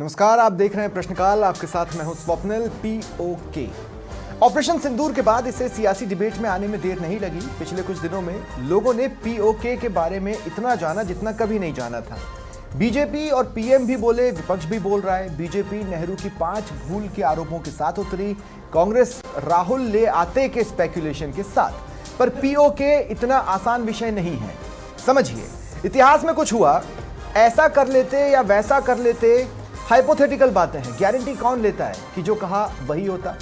नमस्कार, आप देख रहे हैं प्रश्नकाल। आपके साथ मैं हूं स्वप्निल। पीओके ऑपरेशन सिंदूर के बाद इसे सियासी डिबेट में आने में देर नहीं लगी। पिछले कुछ दिनों में लोगों ने पीओके के बारे में इतना जाना जितना कभी नहीं जाना था। बीजेपी और पीएम भी बोले, विपक्ष भी बोल रहा है। बीजेपी नेहरू की 5 भूल के आरोपों के साथ उतरी, कांग्रेस राहुल ले आते के स्पेकुलेशन के साथ। पर पीओके इतना आसान विषय नहीं है। समझिए, इतिहास में कुछ हुआ, ऐसा कर लेते या वैसा कर लेते, हाइपोथेटिकल बातें हैं। गारंटी कौन लेता है कि जो कहा वही होता।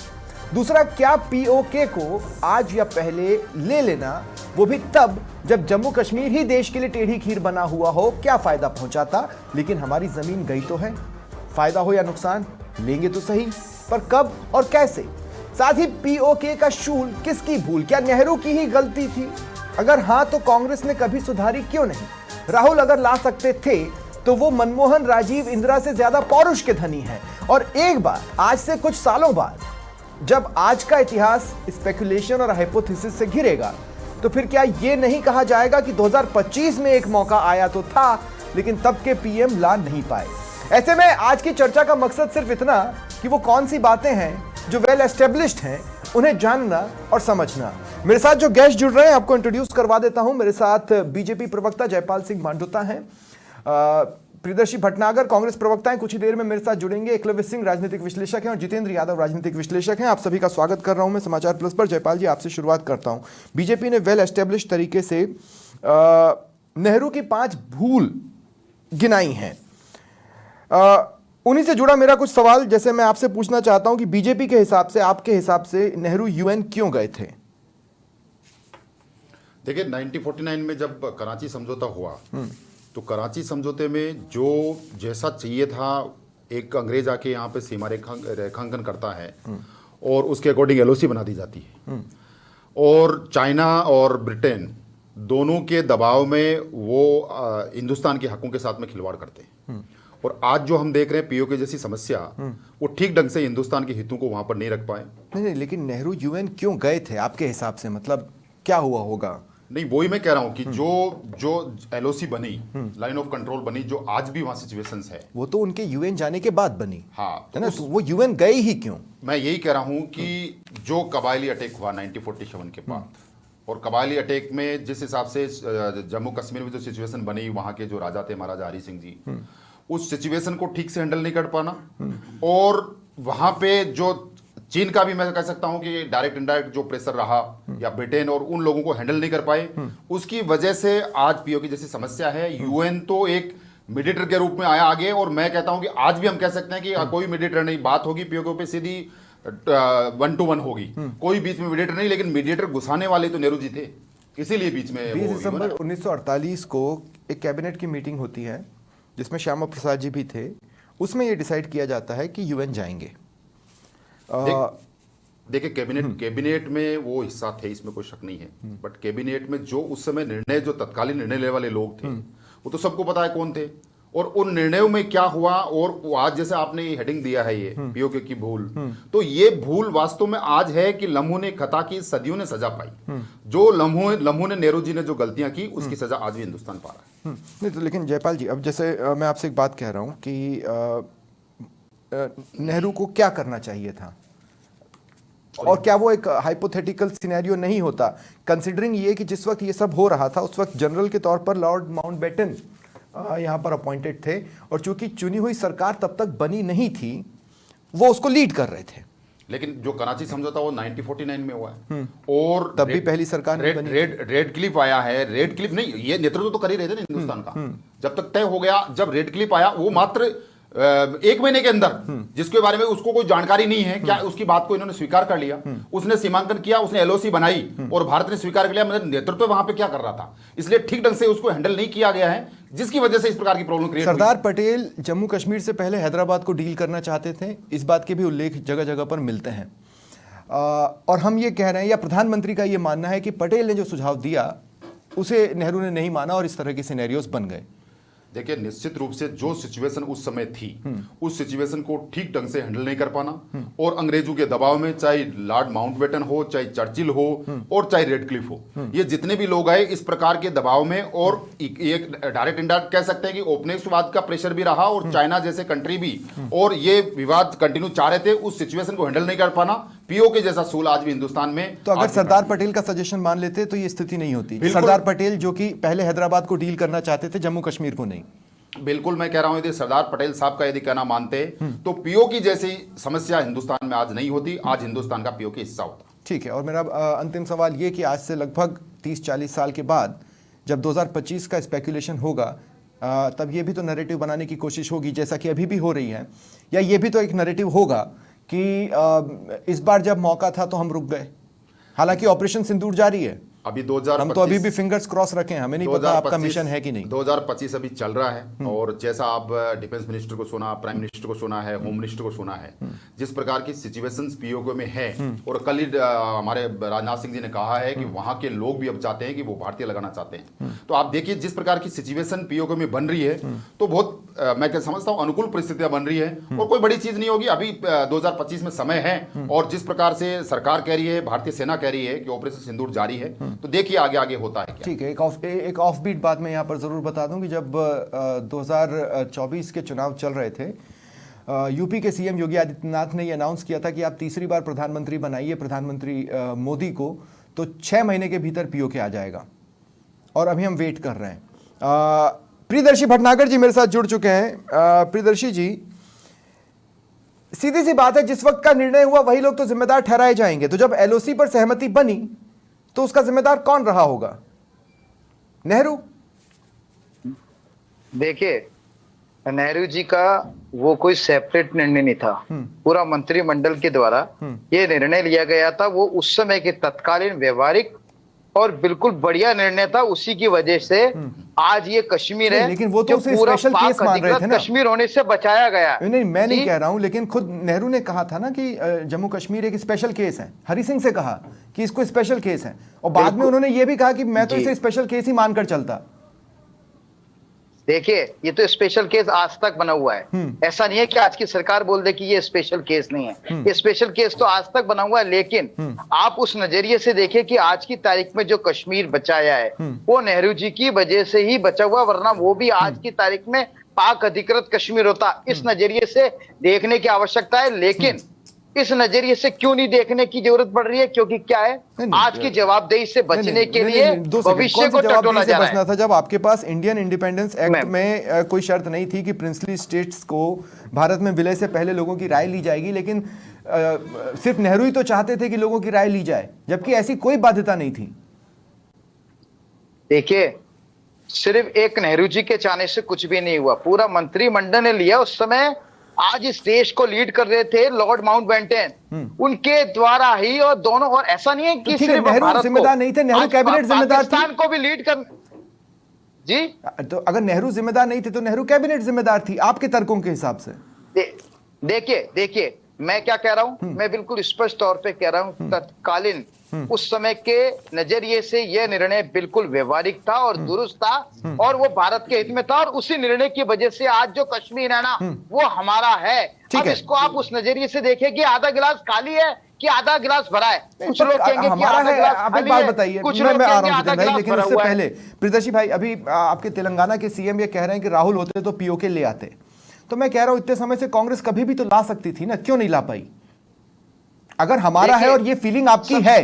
दूसरा, क्या पीओके को आज या पहले ले लेना, वो भी तब जब जम्मू कश्मीर ही देश के लिए टेढ़ी खीर बना हुआ हो, क्या फायदा पहुंचाता। लेकिन हमारी जमीन गई तो है। फायदा हो या नुकसान, लेंगे तो सही, पर कब और कैसे। साथ ही पीओके का शूल किसकी भूल, क्या नेहरू की ही गलती थी? अगर हां तो कांग्रेस ने कभी सुधारी क्यों नहीं? राहुल अगर ला सकते थे तो वो मनमोहन, राजीव, इंदिरा से ज्यादा पौरुष के धनी हैं। और एक बार, आज से कुछ सालों बाद, जब आज का इतिहास स्पेकुलेशन और हाइपोथेसिस से घिरेगा, तो फिर क्या ये नहीं कहा जाएगा कि 2025 में एक मौका आया तो था, लेकिन तब के पीएम ला नहीं पाए। ऐसे में आज की चर्चा का मकसद सिर्फ इतना कि वो कौन सी बातें हैं जो वेल एस्टेब्लिश्ड हैं, उन्हें जानना और समझना। मेरे साथ जो गेस्ट जुड़ रहे हैं, आपको इंट्रोड्यूस करवा देता हूं। मेरे साथ बीजेपी प्रवक्ता जयपाल सिंह मांडोता हैं, प्रियदर्शी भटनागर कांग्रेस प्रवक्ता हैं, कुछ ही देर में मेरे साथ जुड़ेंगे। एकलव्य सिंह राजनीतिक विश्लेषक हैं और जितेंद्र यादव राजनीतिक विश्लेषक हैं। आप सभी का स्वागत कर रहा हूं मैं समाचार प्लस पर। जयपाल जी, आपसे शुरुआत करता हूं। बीजेपी ने वेल एस्टेब्लिश तरीके से नेहरू की 5 भूल गिनाई हैं। उन्हीं से जुड़ा मेरा कुछ सवाल, जैसे मैं आपसे पूछना चाहता हूं कि बीजेपी के हिसाब से, आपके हिसाब से नेहरू यूएन क्यों गए थे? देखिए, 1949 में जब कराची समझौता हुआ, तो कराची समझौते में जो जैसा चाहिए था, एक अंग्रेज आके यहाँ पे सीमा रेखांकन करता है और उसके अकॉर्डिंग एलओसी बना दी जाती है। और चाइना और ब्रिटेन दोनों के दबाव में वो हिंदुस्तान के हकों के साथ में खिलवाड़ करते हैं। और आज जो हम देख रहे हैं पीओके जैसी समस्या, वो ठीक ढंग से हिंदुस्तान के हितों को वहां पर नहीं रख पाए। नहीं, लेकिन नेहरू यूएन क्यों गए थे आपके हिसाब से? मतलब क्या हुआ होगा? नहीं, वही मैं कह रहा हूं कि जो एलओसी बनी, लाइन ऑफ कंट्रोल बनी, जो आज भी वहां सिचुएशंस है, वो तो उनके यूएन जाने के बाद बनी। हाँ, है ना? तो वो यूएन गए ही क्यों? मैं यही कह रहा हूं कि जो कबायली अटैक हुआ 1947 के बाद, और कबायली अटैक में जिस हिसाब से जम्मू कश्मीर में जो सिचुएशन बनी, वहां के जो राजा थे महाराजा हरि सिंह जी, उस सिचुएशन को ठीक से हैंडल नहीं कर पाना। और वहां पे जो चीन का भी मैं कह सकता हूं कि डायरेक्ट इनडायरेक्ट जो प्रेशर रहा, या ब्रिटेन, और उन लोगों को हैंडल नहीं कर पाए, उसकी वजह से आज पीओके जैसी समस्या है। यूएन तो एक मीडिएटर के रूप में आया आगे, और मैं कहता हूं कि आज भी हम कह सकते हैं कि कोई मीडिएटर नहीं, बात होगी पीओके पे सीधी 1 to 1 होगी, कोई बीच में मीडिएटर नहीं। लेकिन मीडिएटर घुसाने वाले तो नेहरू जी थे, इसीलिए बीच में 20 दिसंबर 1948 को एक कैबिनेट की मीटिंग होती है जिसमें श्यामा प्रसाद जी भी थे। उसमें यह डिसाइड किया जाता है कि यूएन जाएंगे। देखिए, कैबिनेट में वो हिस्सा थे, इसमें कोई शक नहीं है। बट कैबिनेट में जो उस समय निर्णय, जो तत्कालीन निर्णय लेने वाले लोग थे, वो तो सबको पता है कौन थे, और उन निर्णयों में क्या हुआ। और आज जैसे आपने हेडिंग दिया है, ये पीओके की भूल, तो ये भूल वास्तव में आज है कि लम्हों ने खता की, सदियों ने सजा पाई। जो लम्हों ने, नेहरू जी ने जो गलतियां की, उसकी सजा आज भी हिंदुस्तान पा रहा है। नहीं तो, लेकिन जयपाल जी, अब जैसे मैं आपसे एक बात कह रहा हूं कि नेहरू को क्या करना चाहिए था, और क्या वो एक हाइपोथेटिकल सिनेरियो नहीं होता, कंसिडरिंग ये कि जिस वक्त ये सब हो रहा था, उस वक्त जनरल के तौर पर लॉर्ड माउंटबेटन यहाँ पर अपॉइंटेड थे, और चूंकि चुनी हुई सरकार तब तक बनी नहीं थी, वो उसको लीड कर रहे थे। लेकिन जो कराची समझौता वो 1949 में हुआ है, और तब भी पहली सरकार नहीं बनी। रेड क्लिफ आया है। रेड क्लिफ नहीं, ये नेतृत्व तो कर ही रहे थे ना हिंदुस्तान का। जब तक तय हो गया, जब रेड क्लिफ आया, वो मात्र 1 महीने के अंदर, जिसके बारे में उसको कोई जानकारी नहीं है, क्या उसकी बात को इन्होंने स्वीकार कर लिया। उसने सीमांकन किया, उसने एलओसी बनाई, और भारत ने स्वीकार कर लिया। मतलब नेतृत्व वहां पे क्या कर रहा था, इसलिए ठीक ढंग से उसको हैंडल नहीं किया गया है, जिसकी वजह से इस प्रकार की प्रॉब्लम क्रिएट हुई। सरदार पटेल जम्मू कश्मीर से पहले हैदराबाद को डील करना चाहते थे, इस बात के भी उल्लेख जगह जगह पर मिलते हैं। और हम ये कह रहे हैं, या प्रधानमंत्री का ये मानना है कि पटेल ने जो सुझाव दिया उसे नेहरू ने नहीं माना, और इस तरह के सिनेरियोस बन गए। देखिए, निश्चित रूप से जो सिचुएशन उस समय थी, उस सिचुएशन को ठीक ढंग से हैंडल नहीं कर पाना, और अंग्रेजों के दबाव में चाहे लॉर्ड माउंटबेटन हो, चाहे चर्चिल हो, और चाहे रेडक्लिफ हो, ये जितने भी लोग आए इस प्रकार के दबाव में, और एक डायरेक्ट इनडायरेक्ट कह सकते हैं कि उपनिवेशवाद का प्रेशर भी रहा, और चाइना जैसे कंट्री भी, और ये विवाद कंटिन्यू चाह रहे थे, उस सिचुएशन को हैंडल नहीं कर पाना। पीओके जैसा सूल आज भी हिंदुस्तान में, तो अगर सरदार पटेल का सजेशन मान लेते तो ये स्थिति नहीं होती। सरदार पटेल जो कि पहले हैदराबाद को डील करना चाहते थे, जम्मू कश्मीर को नहीं। बिल्कुल, मैं कह रहा हूं यदि सरदार पटेल साहब का यदि कहना मानते तो पीओके जैसी समस्या हिंदुस्तान में आज नहीं होती, आज हिंदुस्तान का पीओके हिस्सा होता। ठीक है, और मेरा अंतिम सवाल ये कि आज से लगभग 30-40 साल के बाद जब 2025 का स्पेकुलेशन होगा, तब ये भी तो नैरेटिव बनाने की कोशिश होगी, जैसा कि अभी भी हो रही है, या ये भी तो एक नैरेटिव होगा कि इस बार जब मौका था तो हम रुक गए, हालांकि ऑपरेशन सिंदूर जारी है। अभी 2025 हम तो अभी भी फिंगर्स क्रॉस रखे हैं, हमें नहीं पता आपका मिशन है कि नहीं। 2025 अभी चल रहा है, और जैसा आप डिफेंस मिनिस्टर को सुना, प्राइम मिनिस्टर को सुना है, होम मिनिस्टर को सुना है, जिस प्रकार की सिचुएशंस पीओके में है, और कल ही हमारे राजनाथ सिंह जी ने कहा है कि वहां के लोग भी अब चाहते हैं कि वो भारतीय लगाना चाहते हैं। तो आप देखिए जिस प्रकार की सिचुएशन पीओके में बन रही है, तो बहुत मैं समझता हूँ अनुकूल परिस्थितियां बन रही है, और कोई बड़ी चीज नहीं होगी। अभी 2025 में समय है, और जिस प्रकार से सरकार कह रही है, भारतीय सेना कह रही है कि ऑपरेशन सिंदूर जारी है, तो देखिए आगे होता है क्या। ठीक है, एक ऑफ बीट बात मैं यहाँ पर जरूर बता दूं कि जब 2024 के चुनाव चल रहे थे, यूपी के सीएम योगी आदित्यनाथ ने ये अनाउंस किया था कि आप तीसरी बार प्रधानमंत्री बनाइए प्रधानमंत्री मोदी को, तो 6 महीने के भीतर पीओके आ जाएगा, और अभी हम वेट कर रहे हैं। प्रियदर्शी भटनागर जी मेरे साथ जुड़ चुके हैं। प्रियदर्शी जी, सीधी सी बात है, जिस वक्त का निर्णय हुआ वही लोग तो जिम्मेदार ठहराए जाएंगे, तो जब एलओसी पर सहमति बनी तो उसका जिम्मेदार कौन रहा होगा? नेहरू? देखिए, नेहरू जी का वो कोई सेपरेट निर्णय नहीं था, पूरा मंत्रिमंडल के द्वारा ये निर्णय लिया गया था। वो उस समय के तत्कालीन व्यवहारिक और बिल्कुल बढ़िया निर्णय था, उसी की वजह से आज ये कश्मीर है, लेकिन वो तो उसे स्पेशल केस मान रहे थे ना, कश्मीर होने से बचाया गया। नहीं, मैं नहीं कह रहा हूं, लेकिन खुद नेहरू ने कहा था ना कि जम्मू कश्मीर एक स्पेशल केस है। हरि सिंह से कहा कि इसको स्पेशल केस है, और बाद में उन्होंने ये भी कहा कि मैं तो इसे स्पेशल केस ही मानकर चलता। देखिए, ये तो स्पेशल केस आज तक बना हुआ है, ऐसा नहीं है कि आज की सरकार बोल दे कि ये स्पेशल केस नहीं है। ये स्पेशल केस तो आज तक बना हुआ है, लेकिन आप उस नजरिए से देखिए कि आज की तारीख में जो कश्मीर बचाया है वो नेहरू जी की वजह से ही बचा हुआ, वरना वो भी आज की तारीख में पाक अधिकृत कश्मीर होता। इस नजरिए से देखने की आवश्यकता है, लेकिन इस नजरिए से क्यों नहीं देखने की जरूरत पड़ रही है? क्योंकि क्या है, आज की जवाबदेही से बचने के लिए भविष्य को टटोला जा रहा है। था जब आपके पास इंडियन इंडिपेंडेंस एक्ट में कोई शर्त नहीं थी कि प्रिंसली स्टेट्स को भारत में विलय से पहले लोगों की राय ली जाएगी, लेकिन सिर्फ नेहरू ही तो चाहते थे कि लोगों की राय ली जाए, जबकि ऐसी कोई बाध्यता नहीं थी। देखिए, सिर्फ एक नेहरू जी के चाहने से कुछ भी नहीं हुआ, पूरा मंत्रिमंडल ने लिया। उस समय आज इस देश को लीड कर रहे थे लॉर्ड माउंटबेटन, उनके द्वारा ही, और दोनों, और ऐसा नहीं है कि सिर्फ नेहरू जिम्मेदार नहीं थे, नेहरू कैबिनेट जिम्मेदार थी। पाकिस्तान को भी लीड कर जी, तो अगर नेहरू जिम्मेदार नहीं थे तो नेहरू कैबिनेट जिम्मेदार थी आपके तर्कों के हिसाब से। देखिए मैं क्या कह रहा हूं, मैं बिल्कुल स्पष्ट तौर पे कह रहा हूं, तत्कालीन उस समय के नजरिए से यह निर्णय बिल्कुल व्यवहारिक था और दुरुस्त था, और वो भारत के हित में था, और उसी निर्णय की वजह से आज जो कश्मीर है ना, वो हमारा है। अब इसको आप उस नजरिए से देखें कि आधा गिलास खाली है कि आधा गिलास भरा है। कुछ लोग कहेंगे कि आधा गिलास खाली है, बताइए, कुछ लोग कहेंगे आधा गिलास लेकिन भरा उससे हुआ है। पहले प्रियदर्शी भाई, अभी आपके तेलंगाना के सीएम ये कह रहे हैं कि राहुल होते तो पीओके ले आते, तो मैं कह रहा हूं इतने समय से कांग्रेस कभी भी तो ला सकती थी ना, क्यों नहीं ला पाई? अगर हमारा है और ये फीलिंग आपकी है,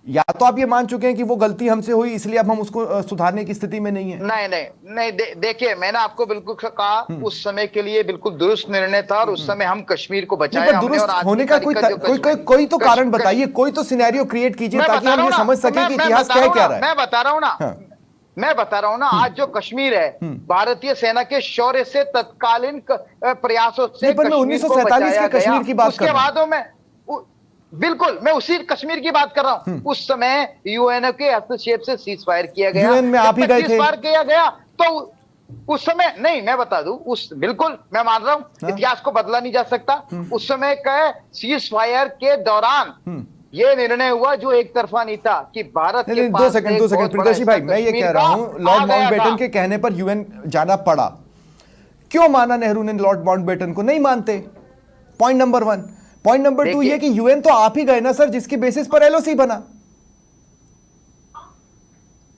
या तो आप ये मान चुके हैं कि वो गलती हमसे हुई इसलिए अब हम उसको सुधारने की स्थिति में नहीं है। नहीं, देखिए, मैंने आपको बिल्कुल कहा उस समय के लिए बिल्कुल दुरुस्त निर्णय था, और उस समय हम कश्मीर को बचाया। दुरुस्त होने का कोई तो कारण बताइए, कोई तो सिनेरियो क्रिएट कीजिए ताकि हम ये समझ सकें कि इतिहास कह क्या रहा है। मैं बता रहा हूं ना, आज जो कश्मीर है, भारतीय सेना के शौर्य से, तत्कालीन प्रयासों से 1947 के कश्मीर की बात कर रहा हूं। बिल्कुल, मैं उसी कश्मीर की बात कर रहा हूं। उस समय यूएनओ के हस्तक्षेप से सीज फायर किया गया, यूएन में आप ही गए थे, किया गया, तो उस समय नहीं, मैं बता दूं, उस बिल्कुल मैं मान रहा हूं, इतिहास को बदला नहीं जा सकता। उस समय का सीज फायर के दौरान ये निर्णय हुआ जो एक तरफा नहीं था कि भारत के पास 2 सेकंड प्रियदर्शी भाई, मैं ये कह रहा हूं लॉर्ड माउंटबेटन के कहने पर यूएन जाना पड़ा। क्यों माना नेहरू ने लॉर्ड माउंटबेटन को? नहीं मानते। Point number 1। पॉइंट नंबर 2 ये कि यूएन तो आप ही गए ना सर, जिसकी बेसिस पर एलओसी बना।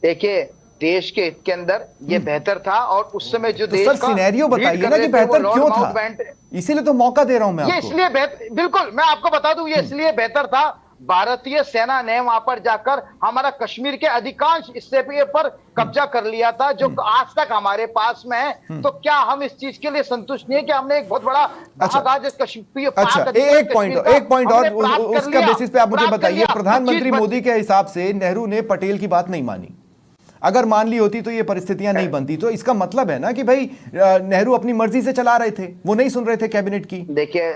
देखिए, देश के हित के अंदर ये बेहतर था, और उस समय जो तो देश सर का सिनेरियो बताइए ना कि बेहतर क्यों था, इसीलिए तो मौका दे रहा हूं मैं ये आपको। इसलिए बेहतर, बिल्कुल मैं आपको बता दूं, ये इसलिए बेहतर था, भारतीय सेना ने वहां पर जाकर हमारा कश्मीर के अधिकांश हिस्से पर कब्जा कर लिया था, जो आज तक हमारे पास में है। तो क्या हम इस चीज के लिए संतुष्ट नहीं है कि हमने एक बहुत बड़ा भाग आज कश्मीर, अच्छा, एक पॉइंट और उसका बेसिस पे आप मुझे बताइए, प्रधानमंत्री मोदी के हिसाब से नेहरू ने पटेल की बात नहीं मानी। अगर मान ली होती तो ये परिस्थितियां नहीं बनती। तो इसका मतलब है ना कि भाई नेहरू अपनी मर्जी से चला रहे थे, वो नहीं सुन रहे थे कैबिनेट की। देखिए,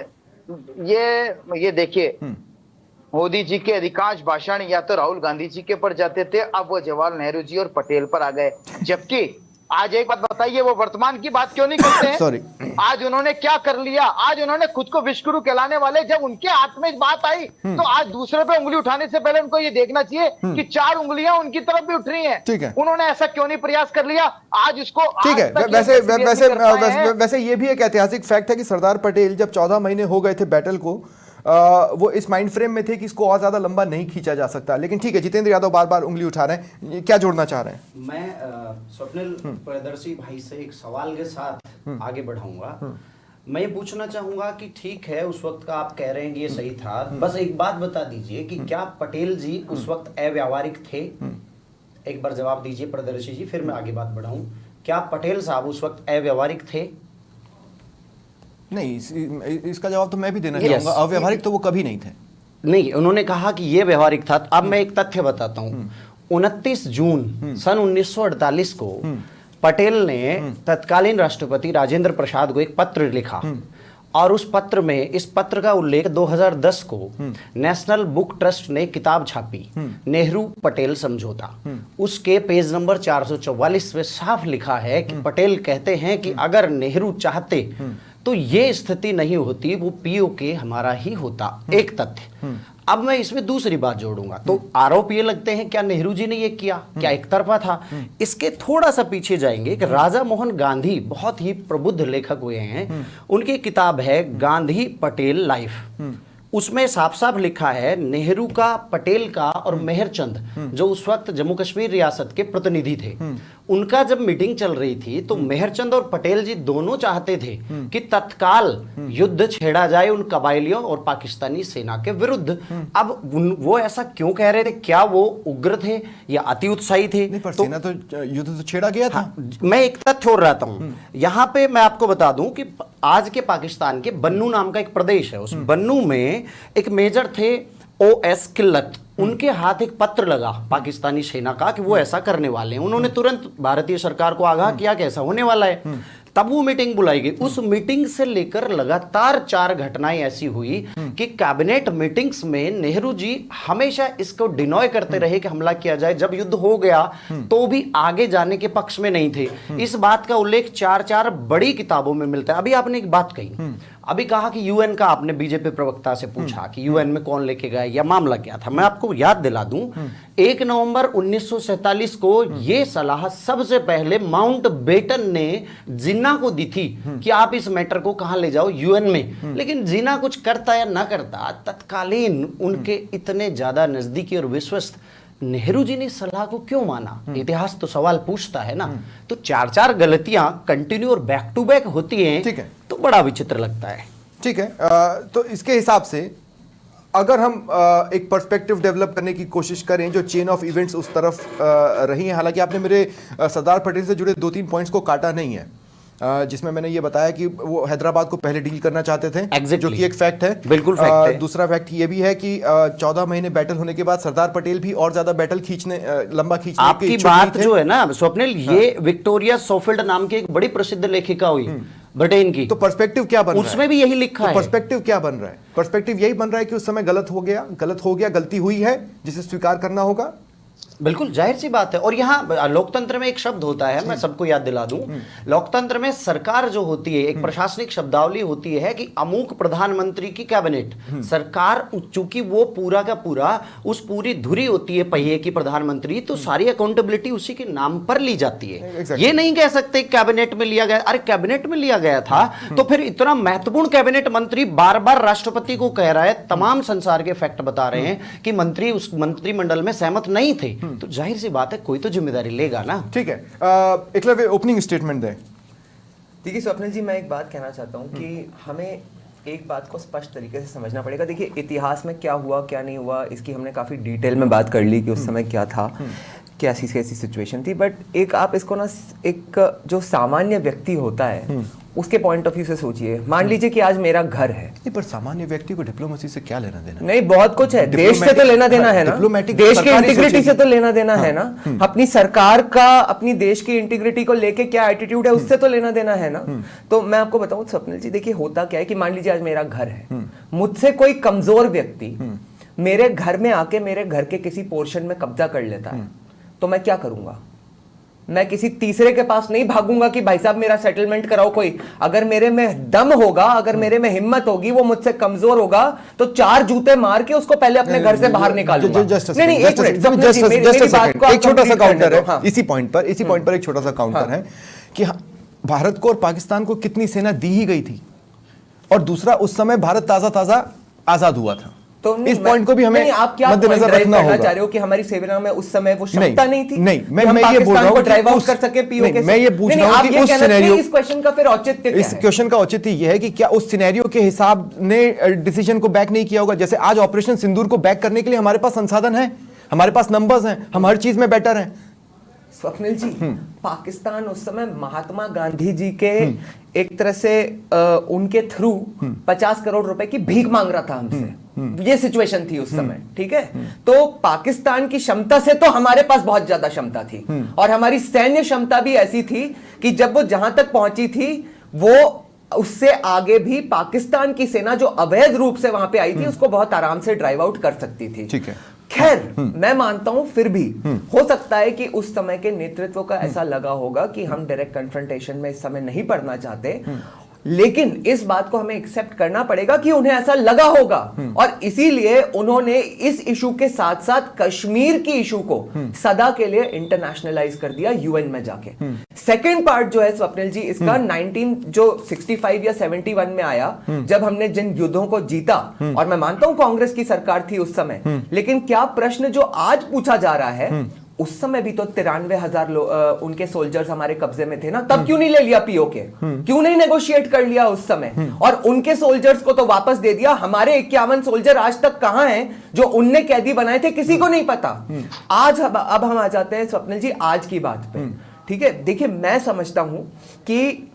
ये देखिए, मोदी जी के अधिकांश भाषण या तो राहुल गांधी जी के पर जाते थे, अब वो जवाहरलाल नेहरू जी और पटेल पर आ गए। जबकि आज एक बात बताइए, वो वर्तमान की बात क्यों नहीं करते हैं? सॉरी, आज उन्होंने क्या कर लिया? आज उन्होंने खुद को विश्वगुरु कहलाने वाले, जब उनके हाथ में बात आई तो आज दूसरे पे उंगली उठाने से पहले उनको ये देखना चाहिए कि 4 उंगलियां उनकी तरफ भी उठ रही हैं। ठीक है, उन्होंने ऐसा क्यों नहीं प्रयास कर लिया? आज उसको ठीक है। वैसे ये भी एक ऐतिहासिक फैक्ट है कि सरदार पटेल जब 14 महीने हो गए थे बैटल को, वो इस माइंड फ्रेम में थे कि इसको और ज्यादा लंबा नहीं खींचा जा सकता। लेकिन ठीक है, जितेंद्र यादव बार बार उंगली उठा रहे हैं, क्या जोड़ना चाह रहे हैं? मैं स्वप्निल प्रियदर्शी भाई से एक सवाल के साथ आगे बढ़ाऊंगा। मैं ये पूछना चाहूंगा कि ठीक है, उस वक्त का आप कह रहे हैं कि ये सही था, बस एक बात बता दीजिए कि क्या पटेल जी उस वक्त अव्यावहारिक थे? एक बार जवाब दीजिए प्रियदर्शी जी, फिर मैं आगे बात बढ़ाऊं। क्या पटेल साहब उस वक्त अव्यावहारिक थे? नहीं, इसका जवाब तो मैं भी देना चाहूंगा, अव्यवहारिक तो वो कभी नहीं थे। नहीं, उन्होंने कहा कि ये व्यवहारिक था। अब मैं एक तथ्य बताता हूं। 29 जून सन 1948 को पटेल ने तत्कालीन राष्ट्रपति राजेंद्र प्रसाद को एक पत्र लिखा, और उस पत्र में, इस पत्र का उल्लेख 2010 को नेशनल बुक ट्रस्ट ने किताब छापी, नेहरू पटेल समझौता, उसके पेज नंबर 444 में साफ लिखा है कि पटेल कहते हैं कि अगर नेहरू चाहते तो ये स्थिति नहीं होती, वो पीओके हमारा ही होता। एक तथ्य। अब मैं इसमें दूसरी बात जोड़ूंगा। तो आरोप ये लगते हैं क्या नेहरू जी ने ये किया, क्या एक तरफा था? इसके थोड़ा सा पीछे जाएंगे कि राजा मोहन गांधी बहुत ही प्रबुद्ध लेखक हुए हैं, उनकी किताब है गांधी पटेल लाइफ। उसमें साफ साफ लिखा है, नेहरू का, पटेल का और मेहरचंद जो उस वक्त जम्मू कश्मीर रियासत के प्रतिनिधि थे, उनका जब मीटिंग चल रही थी तो मेहरचंद और पटेल जी दोनों चाहते थे कि तत्काल युद्ध छेड़ा जाए उन कबायलियों और पाकिस्तानी सेना के विरुद्ध। अब वो ऐसा क्यों कह रहे थे? क्या वो उग्र थे या अति उत्साही थे? नहीं, पर सेना तो युद्ध तो छेड़ा गया था। मैं एक तथ्य छोड़ रहा हूं यहां पे। मैं आपको बता दूं कि आज के पाकिस्तान के बन्नू नाम का एक प्रदेश है, उस बन्नू में एक मेजर थे OS किल्लत। उनके हाथ एक पत्र लगा पाकिस्तानी सेना का कि वो ऐसा करने वाले हैं। उन्होंने तुरंत भारतीय सरकार को आगाह किया कि ऐसा होने वाला है। तब वो मीटिंग बुलाई गई। उस मीटिंग से लेकर लगातार 4 घटनाएं ऐसी हुई कि कैबिनेट मीटिंग्स में नेहरू जी हमेशा इसको डिनॉय करते रहे कि हमला किया जाए। जब युद्ध हो गया तो भी आगे जाने के पक्ष में नहीं थे। इस बात का उल्लेख 4 बड़ी किताबों में मिलता है। अभी आपने एक बात कही, अभी कहा कि यूएन का, आपने बीजेपी प्रवक्ता से पूछा कि यूएन में कौन लेके गया या मामला क्या था। मैं आपको याद दिला दूं, 1 नवंबर 1947 को यह सलाह सबसे पहले माउंटबेटन ने जिन्ना को दी थी कि आप इस मैटर को कहां ले जाओ, यूएन में। लेकिन जिन्ना कुछ करता या ना करता, तत्कालीन उनके इतने ज्यादा नजदीकी और विश्वस्त नेहरू जी ने सलाह को क्यों माना? इतिहास तो सवाल पूछता है ना। तो 4 गलतियां कंटिन्यू और बैक टू बैक होती हैं। ठीक है, तो बड़ा विचित्र लगता है। ठीक है, तो इसके हिसाब से अगर हम एक पर्सपेक्टिव डेवलप करने की कोशिश करें, जो चेन ऑफ इवेंट्स उस तरफ रही हैं, हालांकि आपने मेरे सरदार पटेल से जुड़े 2-3 पॉइंट्स को काटा नहीं है, जिसमें मैंने ये बताया कि वो हैदराबाद को पहले डील करना चाहते थे, जो कि एक फैक्ट है, बिल्कुल फैक्ट है। दूसरा फैक्ट ये भी है कि 14 महीने बैटल होने के बाद सरदार पटेल भी और ज्यादा बैटल लंबा खींचने आपकी बात जो है ना स्वप्निल, ये विक्टोरिया सोफील्ड नाम की एक बड़ी प्रसिद्ध लेखिका हुई ब्रिटेन की। तो पर्सपेक्टिव क्या बन रहा है? उसमें भी यही लिखा है। पर्सपेक्टिव क्या बन रहा है? पर्सपेक्टिव यही बन रहा है कि उस समय गलत हो गया, गलती हुई है, जिसे स्वीकार करना होगा। बिल्कुल जाहिर सी बात है। और यहाँ लोकतंत्र में एक शब्द होता है, मैं सबको याद दिला दूं, लोकतंत्र में सरकार जो होती है एक प्रशासनिक शब्दावली होती है कि अमुक प्रधानमंत्री की कैबिनेट सरकार, चूंकि वो पूरा का पूरा उस पूरी धुरी होती है पहिए की प्रधानमंत्री, तो सारी अकाउंटेबिलिटी उसी के नाम पर ली जाती है। ये नहीं कह सकते कैबिनेट में लिया गया, अरे कैबिनेट में लिया गया था तो फिर इतना महत्वपूर्ण कैबिनेट मंत्री बार बार राष्ट्रपति को कह रहा है, तमाम संसार के फैक्ट बता रहे हैं कि मंत्री उस मंत्रिमंडल में सहमत नहीं थे, तो जाहिर सी बात है कोई तो जिम्मेदारी लेगा ना। ठीक है, एकलव्य ओपनिंग स्टेटमेंट दें। देखिए स्वप्निल जी, मैं एक बात कहना चाहता हूँ कि हमें एक बात को स्पष्ट तरीके से समझना पड़ेगा। देखिए इतिहास में क्या हुआ क्या नहीं हुआ इसकी हमने काफ़ी डिटेल में बात कर ली कि उस समय क्या था, कैसी कैसी सिचुएशन थी, बट एक आप इसको ना एक जो सामान्य व्यक्ति होता है उसके पॉइंट ऑफ व्यू से सोचिए। मान लीजिए कि आज मेरा घर है, नहीं, पर सामान्य व्यक्ति को डिप्लोमेसी से क्या लेना देना? नहीं, बहुत कुछ है, देश से तो लेना देना है ना, देश की इंटीग्रिटी से तो लेना देना है ना, अपनी सरकार का अपनी देश की इंटीग्रिटी को लेके क्या एटीट्यूड है उससे तो लेना देना है ना। तो मैं आपको बताऊं स्वप्निल जी, देखिए होता क्या है कि मान लीजिए आज मेरा घर है, मुझसे कोई कमजोर व्यक्ति मेरे घर में आके मेरे घर के किसी पोर्शन में कब्जा कर लेता है, तो मैं क्या करूंगा? मैं किसी तीसरे के पास नहीं भागूंगा कि भाई साहब मेरा सेटलमेंट कराओ कोई। अगर मेरे में दम होगा, अगर मेरे में हिम्मत होगी, वो मुझसे कमजोर होगा, तो 4 जूते मार के उसको पहले अपने घर से बाहर निकालूंगा। नहीं, एक छोटा सा काउंटर है इसी पॉइंट पर एक छोटा सा काउंटर है कि भारत को और पाकिस्तान को कितनी सेना दी ही गई थी, और दूसरा उस समय भारत ताजा आजाद हुआ था। तो इस पॉइंट को भी हमें आप क्या मद्देनजर रखना होगा। चाह रहे हो कि हमारी सेना में उस समय वो क्षमता नहीं थी? नहीं, मैं ये बोल रहा हूं ड्राइव आउट कर सके पीओके। मैं ये पूछ रहा हूं कि उस सिनेरियो, इस क्वेश्चन का फिर औचित्य क्या है? इस क्वेश्चन का औचित्य यह है कि क्या उस सिनेरियो के हिसाब ने डिसीजन को बैक नहीं किया होगा? जैसे आज ऑपरेशन सिंदूर को बैक करने के लिए हमारे पास संसाधन है, हमारे पास नंबर्स हैं, हम हर चीज में बेटर हैं। स्वप्निल जी, पाकिस्तान उस समय महात्मा गांधी जी के एक तरह से उनके थ्रू 50 करोड़ रुपए की भीख मांग रहा था हमसे, ये सिचुएशन थी उस समय, ठीक है? तो पाकिस्तान की क्षमता से तो हमारे पास बहुत ज्यादा क्षमता थी, और हमारी सैन्य क्षमता भी ऐसी थी कि जब वो जहां तक पहुंची थी, वो उससे आगे भी पाकिस्तान की सेना जो अवैध रूप से वहां पे आई थी उसको बहुत आराम से ड्राइव आउट कर सकती थी। ठीक है, खैर मैं मानता हूं फिर भी हो सकता है कि उस समय के नेतृत्व का ऐसा लगा होगा कि हम डायरेक्ट कन्फ्रंटेशन में इस समय नहीं पड़ना चाहते, लेकिन इस बात को हमें एक्सेप्ट करना पड़ेगा कि उन्हें ऐसा लगा होगा, और इसीलिए उन्होंने इस इशू के साथ साथ कश्मीर की इशू को सदा के लिए इंटरनेशनल कर दिया यूएन में जाके। सेकेंड पार्ट जो है स्वप्निल जी, इसका 1965 या 71 में आया, जब हमने जिन युद्धों को जीता, और मैं मानता हूं कांग्रेस की सरकार थी उस समय, लेकिन क्या प्रश्न जो आज पूछा जा रहा है, उस समय भी तो 93,000 उनके सोल्जर्स हमारे कब्जे में थे ना, तब क्यों नहीं ले लिया पीओके? क्यों नहीं नेगोशिएट कर लिया उस समय, और उनके सोल्जर्स को तो वापस दे दिया? हमारे 51 सोल्जर आज तक कहां हैं जो उनने कैदी बनाए थे? किसी को नहीं पता। आज अब हम आ जाते हैं स्वप्निल जी आज की बात पे, ठीक है? देखिए मैं समझता हूं कि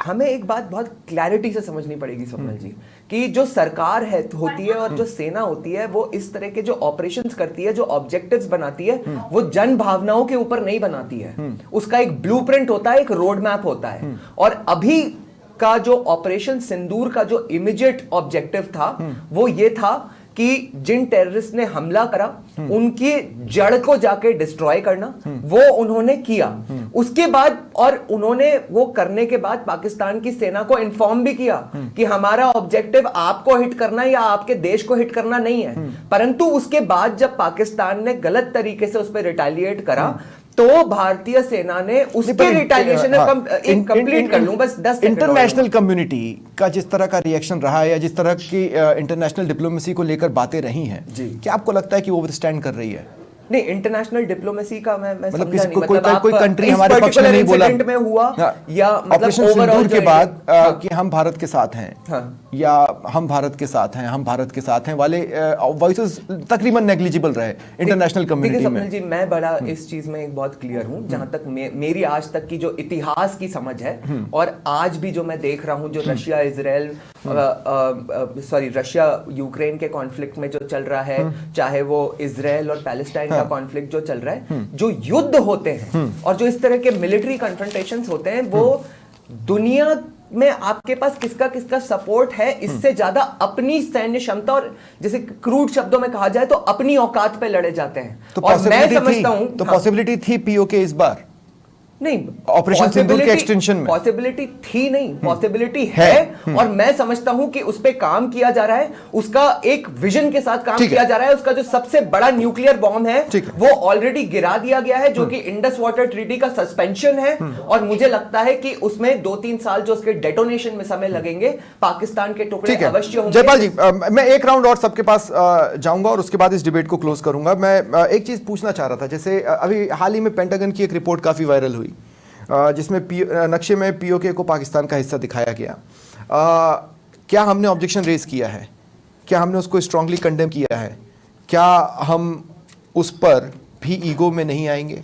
हमें एक बात बहुत क्लैरिटी से समझनी पड़ेगी स्वप्निल जी, कि जो सरकार है होती है और जो सेना होती है, वो इस तरह के जो ऑपरेशंस करती है, जो ऑब्जेक्टिव्स बनाती है, वो जन भावनाओं के ऊपर नहीं बनाती है। उसका एक ब्लूप्रिंट होता है, एक रोड मैप होता है। और अभी का जो ऑपरेशन सिंदूर का जो इमीडिएट ऑब्जेक्टिव था, वो ये था कि जिन टेररिस्ट ने हमला करा उनकी जड़ को जाके डिस्ट्रॉय करना, वो उन्होंने किया। उसके बाद, और उन्होंने वो करने के बाद पाकिस्तान की सेना को इन्फॉर्म भी किया कि हमारा ऑब्जेक्टिव आपको हिट करना या आपके देश को हिट करना नहीं है। परंतु उसके बाद जब पाकिस्तान ने गलत तरीके से उस पर रिटेलिएट करा, तो भारतीय सेना ने उसके रिटेलिएशन कंप्लीट कर लूं बस 10 इंटरनेशनल कम्युनिटी का जिस तरह का रिएक्शन रहा है, या जिस तरह की इंटरनेशनल डिप्लोमेसी को लेकर बातें रही हैं, क्या आपको लगता है कि वो विथस्टैंड कर रही है? नहीं, इंटरनेशनल डिप्लोमेसी का मैं मतलब समझा नहीं, कोई कंट्री हमारे पक्ष में नहीं बोला में हुआ, या ऑपरेशन सिंदूर के बाद कि हम भारत के साथ हैं, या हम भारत के साथ हैं, हम भारत के साथ हैं वाले वॉइसेस तकरीबन नेग्लिजिबल रहे इंटरनेशनल कम्युनिटी में। जी मैं बड़ा इस चीज में एक बहुत क्लियर हूं, जहां तक मेरी आज तक की जो इतिहास की समझ है, और आज भी जो मैं देख रहा हूं, जो रशिया इजराइल रशिया यूक्रेन के कॉन्फ्लिक्ट में जो चल रहा है, चाहे वो इजराइल और पैलेस्टाइन का कॉन्फ्लिक्ट जो चल रहा है, जो युद्ध होते हैं और जो इस तरह के मिलिट्री कन्फ्रंटेशंस होते हैं, वो दुनिया में आपके पास किसका किसका सपोर्ट है, इससे ज्यादा अपनी सैन्य क्षमता और जैसे क्रूड शब्दों में कहा जाए तो अपनी औकात पे लड़े जाते हैं। तो और मैं समझता हूं तो पॉसिबिलिटी थी पीओके इस बार नहीं, ऑपरेशन सिंदूर के एक्सटेंशन में पॉसिबिलिटी थी नहीं, पॉसिबिलिटी है। और मैं समझता हूं कि उस पे काम किया जा रहा है, उसका एक विजन के साथ काम किया जा रहा है। उसका जो सबसे बड़ा न्यूक्लियर बॉम्ब है वो ऑलरेडी गिरा दिया गया है, जो कि इंडस वाटर ट्रीटी का सस्पेंशन है। और मुझे लगता है कि उसमें 2-3 साल जो उसके डेटोनेशन में समय लगेंगे, पाकिस्तान के टुकड़े अवश्य होंगे। जयपाल जी, मैं एक राउंड और सबके पास जाऊंगा और उसके बाद इस डिबेट को क्लोज करूंगा। मैं एक चीज पूछना चाह रहा था, जैसे अभी हाल ही में पेंटागन की एक रिपोर्ट काफी वायरल हुई जिसमें नक्शे में पीओके को पाकिस्तान का हिस्सा दिखाया गया। क्या हमने ऑब्जेक्शन रेज किया है? क्या हमने उसको स्ट्रांगली कंडेम किया है? क्या हम उस पर भी ईगो में नहीं आएंगे?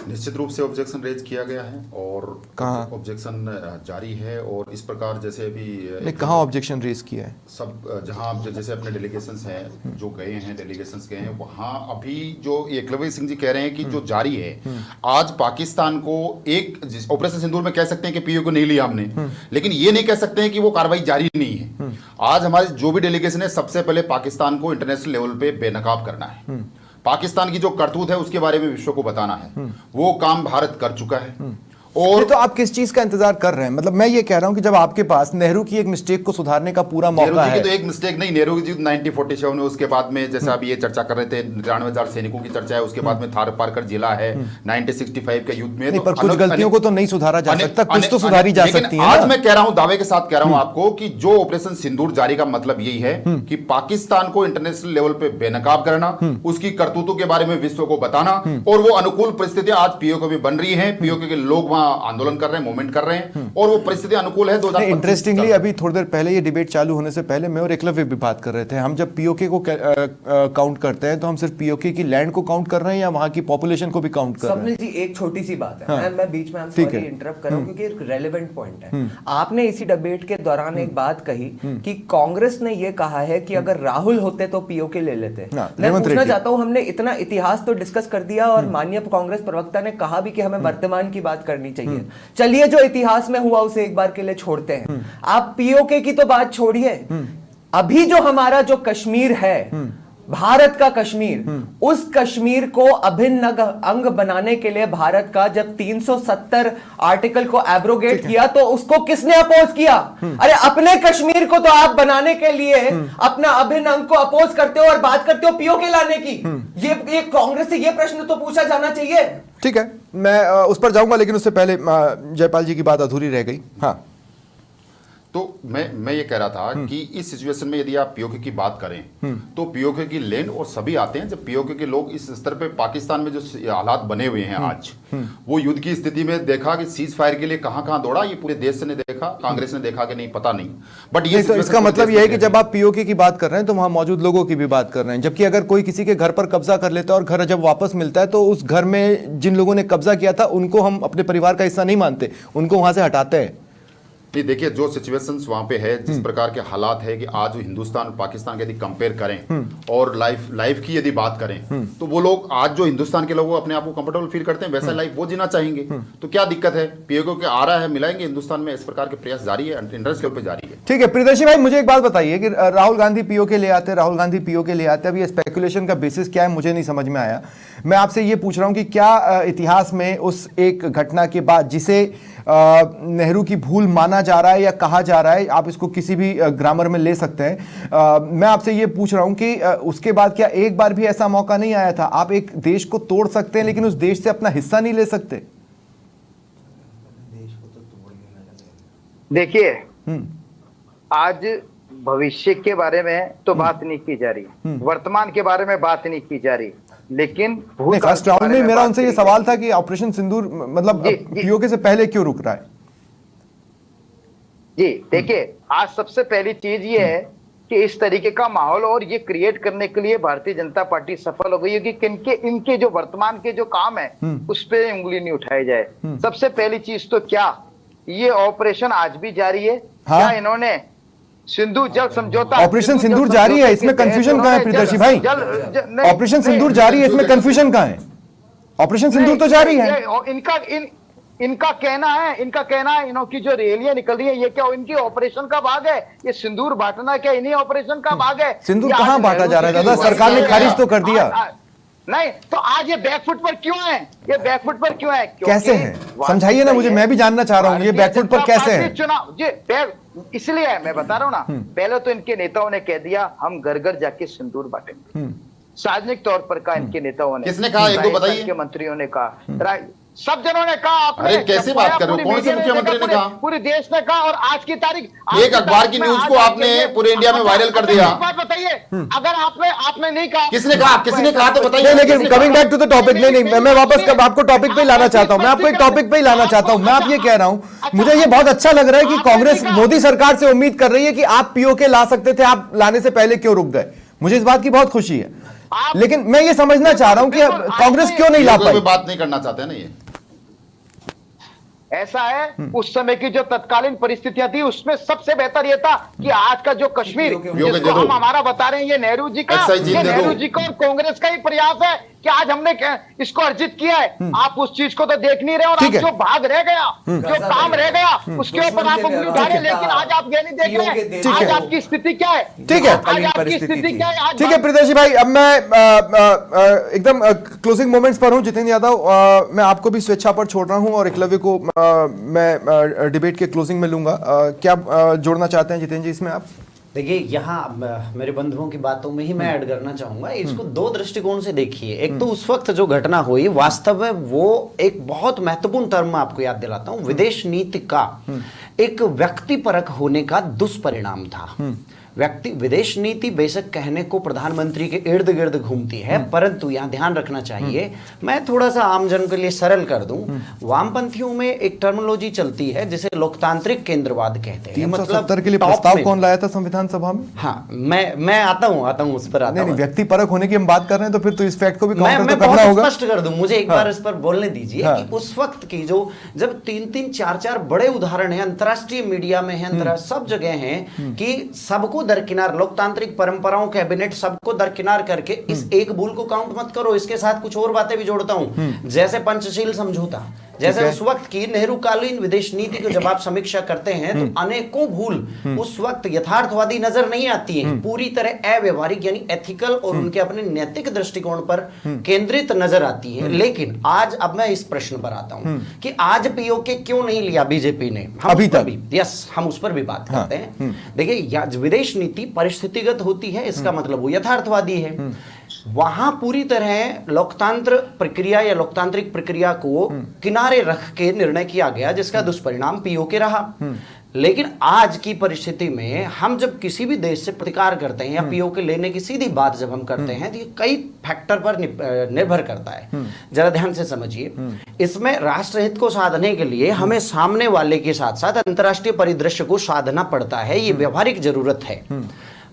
निश्चित रूप से ऑब्जेक्शन रेज किया गया है और कहाँ ऑब्जेक्शन जारी है। और इस प्रकार जैसे अभी कहाँ ऑब्जेक्शन रेज किया है? सब जहाँ जैसे अपने डेलीगेशंस हैं जो गए हैं, डेलीगेशंस गए हैं वहाँ अभी जो एकलव्य सिंह जी कह रहे हैं कि जो जारी है आज पाकिस्तान को एक ऑपरेशन सिंदूर में कह सकते हैं कि पीओके को नहीं लिया हमने, लेकिन ये नहीं कह सकते हैं कि वो कार्रवाई जारी नहीं है। आज हमारी जो भी डेलीगेशन है सबसे पहले पाकिस्तान को इंटरनेशनल लेवल पे बेनकाब करना है, पाकिस्तान की जो करतूत है उसके बारे में विश्व को बताना है। वो काम भारत कर चुका है। और तो आप किस चीज का इंतजार कर रहे हैं? मतलब मैं ये कह रहा हूं कि जब आपके पास नेहरू की एक मिस्टेक को सुधारने का पूरा मौका है। तो एक मिस्टेक नहीं, नेहरू जी 1947 में, उसके बाद में जैसा अभी ये चर्चा कर रहे थे 93,000 सैनिकों की चर्चा है, उसके बाद में थार पारकर जिला है 1965 के युद्ध में। पर कुछ गलतियों को तो नहीं सुधारा जा सकता, कुछ तो सुधारी जा सकती है। आज मैं कह रहा हूं, दावे के साथ कह रहा हूं आपको कि जो ऑपरेशन सिंदूर जारी का मतलब यही है कि पाकिस्तान को इंटरनेशनल लेवल पे बेनकाब करना, उसकी करतूतों के बारे में विश्व को बताना। और वो अनुकूल परिस्थितियां आज पीओके में बन रही है, पीओके के लोग वहां आंदोलन कर रहे हैं, मूवमेंट कर रहे हैं और वो परिस्थिति अनुकूल है। 2025 इंटरेस्टिंगली अभी थोड़ी देर पहले ये डिबेट चालू होने से पहले मैं और एकलव्य भी बात कर रहे थे, हम जब पीओके को काउंट करते हैं तो हम सिर्फ पीओके की लैंड को काउंट कर रहे हैं या वहां की पॉपुलेशन को भी काउंट कर रहे हैं? स्वप्निल जी, एक छोटी सी बात है, मैं बीच में सॉरी इंटरप्ट कर रहा हूं क्योंकि एक रेलेवेंट पॉइंट है। आपने इसी डिबेट के दौरान एक बात कही कि कांग्रेस ने ये कहा है कि अगर राहुल होते तो पीओके ले लेते। मैं पूछना चाहता हूं, हमने इतना इतिहास तो डिस्कस कर दिया और माननीय कांग्रेस प्रवक्ता ने कहा भी कि हमें वर्तमान की बात करनी चाहिए। चलिए, जो इतिहास में हुआ उसे एक बार के लिए छोड़ते हैं। आप पीओके की तो बात छोड़िए, अभी जो हमारा जो कश्मीर है, भारत का कश्मीर, उस कश्मीर को अभिन्न अंग बनाने के लिए भारत का जब 370 आर्टिकल को एब्रोगेट किया तो उसको किसने अपोज किया? अरे अपने कश्मीर को तो आप बनाने के लिए अपना अभिन्न अंग को अपोज करते हो और बात करते हो पीओके लाने की। ये कांग्रेस से ये प्रश्न तो पूछा जाना चाहिए। ठीक है, मैं उस पर जाऊंगा, लेकिन उससे पहले जयपाल जी की बात अधूरी रह गई। हाँ, तो मैं ये कह रहा था कि इस सिचुएशन में यदि आप पीओके की बात करें तो पीओके की लैंड और सभी आते हैं। जब पीओके के लोग इस स्तर पे पाकिस्तान में जो हालात बने हुए हैं आज, वो युद्ध की स्थिति में देखा कि सीज फायर के लिए कहां दौड़ा, ये पूरे देश ने देखा, कांग्रेस ने देखा कि नहीं पता नहीं। बट ये तो इसका मतलब यह है कि जब आप पीओके की बात कर रहे हैं तो वहां मौजूद लोगों की भी बात कर रहे हैं, जबकि अगर कोई किसी के घर पर कब्जा कर लेता है और घर जब वापस मिलता है तो उस घर में जिन लोगों ने कब्जा किया था उनको हम अपने परिवार का हिस्सा नहीं मानते, उनको वहां से हटाते हैं। नहीं, देखिए जो सिचुएशंस वहां पे है, जिस प्रकार के हालात है कि आज हिंदुस्तान और पाकिस्तान के यदि कंपेयर करें और लाइफ की यदि बात करें तो वो लोग आज जो हिंदुस्तान के लोग अपने आप को कंफर्टेबल फील करते हैं वैसा लाइफ वो जीना चाहेंगे। तो क्या दिक्कत है? पीओके के आ रहा है, मिलाएंगे हिंदुस्तान में, इस प्रकार के प्रयास जारी है, इंटरनेशनल पे जारी है। ठीक है प्रियदर्शी भाई, मुझे एक बात बताइए कि राहुल गांधी पीओके ले आते, राहुल गांधी पीओके ले आते, अब ये स्पेकुलेशन का बेसिस क्या है मुझे नहीं समझ में आया। मैं आपसे ये पूछ रहा हूं कि क्या इतिहास में उस एक घटना के बाद जिसे नेहरू की भूल माना जा रहा है या कहा जा रहा है, आप इसको किसी भी ग्रामर में ले सकते हैं, मैं आपसे ये पूछ रहा हूं कि उसके बाद क्या एक बार भी ऐसा मौका नहीं आया था? आप एक देश को तोड़ सकते हैं लेकिन उस देश से अपना हिस्सा नहीं ले सकते। देखिए, आज भविष्य के बारे में तो बात नहीं की जा रही, वर्तमान के बारे में बात नहीं की जा रही, लेकिन फर्स्ट राउंड में मेरा उनसे ये सवाल था कि ऑपरेशन सिंदूर मतलब पीओके से पहले क्यों रुक रहा है? जी देखिए, आज सबसे पहली चीज ये है कि इस तरीके का माहौल और ये क्रिएट करने के लिए भारतीय जनता पार्टी सफल हो गई है कि इनके जो वर्तमान के जो काम है उस पर उंगली नहीं उठाई जाए। सबसे पहली चीज तो क्या ये ऑपरेशन आज भी जारी है? क्या इन्होंने सिंधु जल समझौता, ऑपरेशन सिंदूर जारी है, इसमें कंफ्यूजन कहां है प्रियदर्शी भाई? ऑपरेशन सिंदूर जारी है, इसमें कंफ्यूजन कहां है? ऑपरेशन सिंदूर तो जारी है। इनका कहना है की जो रैलियां निकल रही है, ये क्या इनकी ऑपरेशन का भाग है? ये सिंदूर बांटना क्या इन्हीं ऑपरेशन का भाग है? सिंदूर कहां बांटा जा रहा है दादा? सरकार ने खारिज तो कर दिया। नहीं तो आज ये बैकफुट पर क्यों है? ये बैकफुट पर क्यों है? कैसे है, समझाइए ना मुझे, मैं भी जानना चाह रहा हूं ये बैकफुट पर कैसे है? चुनाव इसलिए मैं बता रहा हूं ना, पहले तो इनके नेताओं ने कह दिया हम घर घर जाके सिंदूर बांटेंगे, सार्वजनिक तौर पर कहा इनके नेताओं ने। किसने कहा? एक दो बताइए। के मंत्रियों ने कहा, सब जनों ने कहा। अरे कैसे बात कर रहे हो? कौन से मुख्यमंत्री ने कहा? पूरे देश ने कहा। और आज की तारीख, एक अखबार की न्यूज को आपने पूरे इंडिया में वायरल कर दिया। बात बताइए, अगर आपने नहीं कहा, किसने कहा? किसने कहा तो बताइए। लेकिन coming back to the topic, नहीं मैं वापस आपको टॉपिक पे लाना चाहता हूं। मैं आपको एक टॉपिक पे लाना चाहता हूं। मैं आप ये कह रहा हूं, मुझे ये बहुत अच्छा लग रहा है कि कांग्रेस मोदी सरकार से उम्मीद कर रही है कि आप पीओके ला सकते थे, आप लाने से पहले क्यों रुक गए? मुझे इस बात की बहुत खुशी है, लेकिन मैं ये समझना चाह रहा हूं कि कांग्रेस क्यों नहीं ला पाई? बात नहीं करना चाहते ना, ये ऐसा है उस समय की जो तत्कालीन परिस्थितियां थी उसमें सबसे बेहतर यह था कि आज का जो कश्मीर जिसको हम हमारा बता रहे हैं, ये नेहरू जी का और कांग्रेस का ही प्रयास है कि आज हमने इसको अर्जित किया है। आप उस चीज को तो देख नहीं रहे, और आप जो भाग रह गया, जो काम रह गया, उसके ऊपर आप उंगली उठा रहे, लेकिन आज आप ये नहीं देख रहे आज आपकी स्थिति क्या है। ठीक है, आज आपकी स्थिति क्या है? ठीक है प्रितेश भाई, अब मैं एकदम क्लोजिंग मोमेंट्स पर हूं। जितेंद्र यादव, मैं आपको भी स्वेच्छा पर छोड़ रहा हूं और एकलव्य को मैं डिबेट के क्लोजिंग में लूंगा। क्या जोड़ना चाहते हैं जितेंद्र जी इसमें आप? देखिए, यहाँ मेरे बंधुओं की बातों में ही मैं ऐड करना चाहूंगा। इसको दो दृष्टिकोण से देखिए। एक तो उस वक्त जो घटना हुई, वास्तव में वो एक बहुत महत्वपूर्ण टर्म मैं आपको याद दिलाता हूं, विदेश नीति का एक व्यक्तिपरक होने का दुष्परिणाम था। विदेश नीति बेशक कहने को प्रधानमंत्री के इर्द गिर्द घूमती है, परंतु यहाँ ध्यान रखना चाहिए, मैं थोड़ा सा आमजन के लिए सरल कर दूं, वामपंथियों में एक टर्मिनोलॉजी चलती है जिसे लोकतांत्रिक केंद्रवाद कहते हैं। 370 के लिए प्रस्ताव कौन लाया था संविधान सभा में? हाँ, मैं आता हूँ उस पर आता हूँ। व्यक्ति परक होने की हम बात कर रहे हैं, तो फिर तो इस फैक्ट को भी मैं करना होगा। स्पष्ट कर दूं, मुझे एक बार इस पर बोलने दीजिए कि उस वक्त की जब 3-3, 4-4 बड़े उदाहरण है, अंतर्राष्ट्रीय मीडिया में है, सब जगह है कि सबको दरकिनार, लोकतांत्रिक परंपराओं, कैबिनेट सबको दरकिनार करके इस एक भूल को काउंट मत करो, इसके साथ कुछ और बातें भी जोड़ता हूं, जैसे पंचशील समझौता, जैसे उस वक्त की नेहरू कालीन विदेश नीति को जब आप समीक्षा करते हैं तो अनेकों भूल उस वक्त यथार्थवादी नजर नहीं आती है, पूरी तरह अव्यवहारिक यानी एथिकल और उनके अपने नैतिक दृष्टिकोण पर केंद्रित नजर आती है। लेकिन आज, अब मैं इस प्रश्न पर आता हूं कि आज पीओके क्यों नहीं लिया बीजेपी ने? अभी तक हम उस पर भी बात करते हैं। देखिए, विदेश नीति परिस्थितिगत होती है, इसका मतलब वो यथार्थवादी है। वहां पूरी तरह लोकतंत्र प्रक्रिया या लोकतांत्रिक प्रक्रिया को किनारे रख के निर्णय किया गया, जिसका दुष्परिणाम पीओके रहा। लेकिन आज की परिस्थिति में हम जब किसी भी देश से प्रतिकार करते हैं या पीओके लेने की सीधी बात जब हम करते हैं, तो ये कई फैक्टर पर निर्भर करता है। जरा ध्यान से समझिए, इसमें राष्ट्रहित को साधने के लिए हमें सामने वाले के साथ साथ अंतर्राष्ट्रीय परिदृश्य को साधना पड़ता है, ये व्यवहारिक जरूरत है।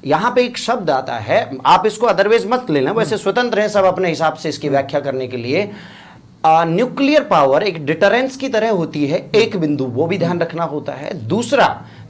यहां पे एक शब्द आता है, आप इसको अदरवाइज मत लेना, वैसे स्वतंत्र है सब अपने हिसाब से इसकी व्याख्या करने के लिए। न्यूक्लियर पावर एक डिटरेंस की तरह होती है, एक बिंदु, वो भी ध्यान रखना होता है।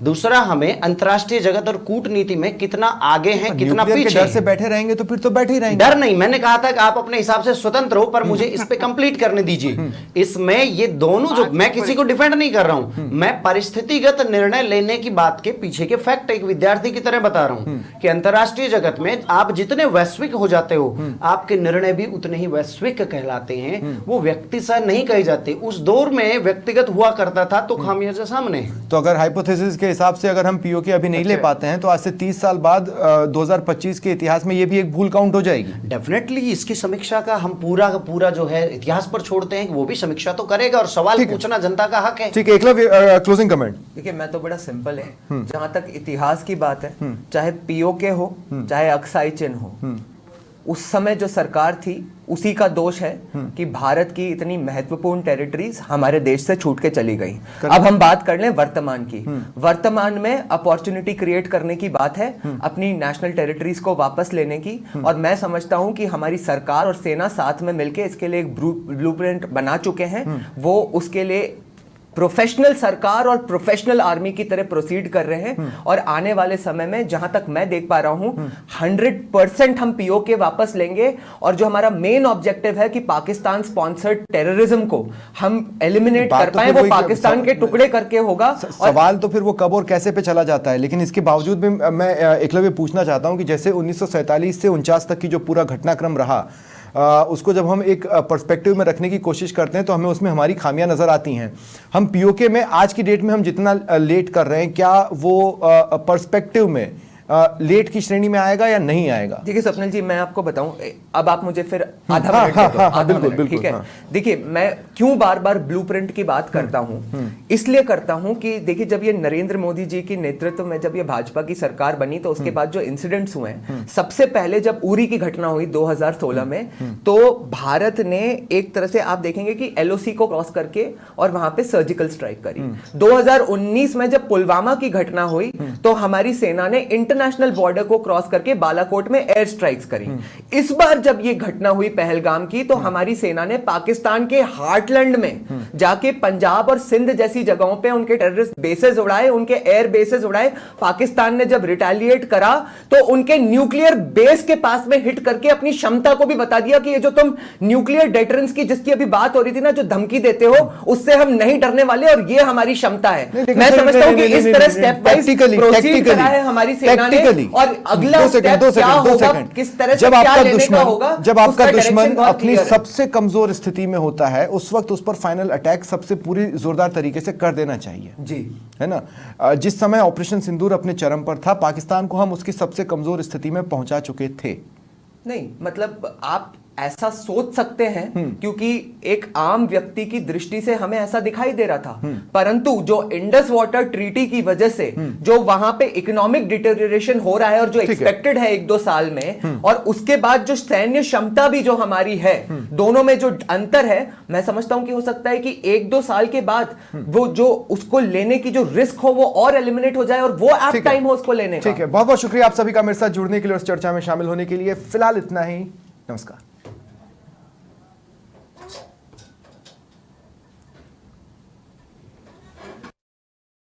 दूसरा हमें अंतर्राष्ट्रीय जगत और कूटनीति में कितना आगे हैं, कितना पीछे। डर से बैठे रहेंगे तो फिर तो बैठे ही रहेंगे। डर नहीं, मैंने कहा था कि आप अपने हिसाब से स्वतंत्र हो, पर मुझे इस पे कंप्लीट करने दीजिए। इसमें ये दोनों, जो मैं किसी को डिफेंड नहीं कर रहा हूं, मैं परिस्थितिगत निर्णय लेने की बात के पीछे के फैक्ट एक विद्यार्थी की तरह बता रहा हूं कि अंतर्राष्ट्रीय जगत में आप जितने वैश्विक हो जाते हो, आपके निर्णय भी उतने ही वैश्विक कहलाते हैं, वो व्यक्ति से नहीं कहे जाते। उस दौर में व्यक्तिगत हुआ करता था, तो खामियाजा सामने। तो अगर हाइपोथेसिस के हिसाब से अगर हम पीओके अभी नहीं ले पाते हैं, तो आज से 30 साल बाद 2025 के इतिहास में ये भी एक भूल काउंट हो जाएगी। डेफिनेटली इसकी समीक्षा का हम पूरा जो है इतिहास पर छोड़ते हैं, वो भी समीक्षा तो करेगा और सवाल पूछना जनता का हक है। ठीक है, एकलव्य क्लोजिंग कमेंट। देखिए, मैं तो बड़ा सिंपल है, जहां तक इतिहास की बात है, चाहे पीओके हो चाहे अक्साई चिन्ह हो, उस समय जो सरकार थी उसी का दोष है कि भारत की इतनी महत्वपूर्ण टेरिटरीज हमारे देश से छूट के चली गई। अब हम बात कर लें वर्तमान की। वर्तमान में अपॉर्चुनिटी क्रिएट करने की बात है, अपनी नेशनल टेरिटरीज को वापस लेने की, और मैं समझता हूं कि हमारी सरकार और सेना साथ में मिलकर इसके लिए एक ब्लूप्रिंट बना चुके हैं। वो उसके लिए प्रोफेशनल सरकार और प्रोफेशनल आर्मी की तरह प्रोसीड कर रहे हैं और आने वाले समय में जहां तक मैं देख पा रहा हूं 100% हम पीओके वापस लेंगे और जो हमारा मेन ऑब्जेक्टिव है कि पाकिस्तान स्पॉन्सर्ड टेररिज्म को हम एलिमिनेट कर पाए, वो पाकिस्तान के टुकड़े करके होगा। सवाल तो फिर वो कब और कैसे पे चला जाता है, लेकिन इसके बावजूद भी मैं एकलव्य पूछना चाहता हूं कि जैसे 1947 से 49 तक की जो पूरा घटनाक्रम रहा, उसको जब हम एक पर्सपेक्टिव में रखने की कोशिश करते हैं तो हमें उसमें हमारी खामियां नजर आती हैं। हम पीओके में आज की डेट में हम जितना लेट कर रहे हैं, क्या वो पर्सपेक्टिव में लेट की श्रेणी में आएगा या नहीं आएगा? देखिए स्वप्निल जी, मैं आपको बताऊं, अब आप मुझे फिर आधा मिनट दे दो, हाँ, बिल्कुल, बिल्कुल, ठीक है। हाँ। देखिए, मैं क्यों बार बार ब्लूप्रिंट की बात करता हूं, इसलिए करता हूं कि देखिए जब ये नरेंद्र मोदी जी की नेतृत्व में जब ये भाजपा की सरकार बनी तो उसके बाद जो इंसिडेंट्स हुए हैं, सबसे पहले जब उरी की घटना हुई 2016 में, तो भारत ने एक तरह से आप देखेंगे कि एलओसी को क्रॉस करके और वहां पे सर्जिकल स्ट्राइक करी। 2019 में जब पुलवामा की घटना हुई तो हमारी सेना ने इंटरनेशनल बॉर्डर को क्रॉस करके बालाकोट में एयर स्ट्राइक्स करी। इस बार जब ये घटना हुई पहलगाम की तो हमारी सेना ने पाकिस्तान के हार्टलैंड में जाके पंजाब और सिंध जैसी जगहों पे उनके टेररिस्ट बेसेस उड़ाए, उनके एयर बेसेस उड़ाए। पाकिस्तान ने जब रिटेलिएट करा तो उनके न्यूक्लियर बेस के पास में हिट करके अपनी क्षमता को भी बता दिया कि ये जो तुम न्यूक्लियर डेटरेंस की जिसकी अभी बात हो रही थी ना, जो धमकी देते हो, उससे हम नहीं डरने वाले और ये हमारी क्षमता है। मैं समझता हूं कि इस तरह स्टेप वाइज प्रोसीड करा है हमारी सेना ने और अगला स्टेप क्या होगा, किस तरह से क्या लेने का होगा। जब आपका दुश्मन अपनी सबसे कमजोर स्थिति में होता है, उस वक्त उस पर फाइनल अटैक सबसे पूरी जोरदार तरीके से कर देना चाहिए जी, है ना। जिस समय ऑपरेशन सिंदूर अपने चरम पर था, पाकिस्तान को हम उसकी सबसे कमजोर स्थिति में पहुंचा चुके थे। नहीं मतलब आप ऐसा सोच सकते हैं क्योंकि एक आम व्यक्ति की दृष्टि से हमें ऐसा दिखाई दे रहा था, परंतु जो इंडस वाटर ट्रीटी की वजह से जो वहां पे इकोनॉमिक डिटेरियोरेशन हो रहा है और जो एक्सपेक्टेड है 1-2 साल में, और उसके बाद जो सैन्य क्षमता भी जो हमारी है, दोनों में जो अंतर है, मैं समझता हूं कि हो सकता है कि 1-2 साल के बाद वो जो उसको लेने की जो रिस्क हो वो और एलिमिनेट हो जाए और वो आप टाइम हो उसको लेने का। ठीक है, बहुत बहुत शुक्रिया आप सभी का मेरे साथ जुड़ने के लिए और चर्चा में शामिल होने के लिए। फिलहाल इतना ही, नमस्कार।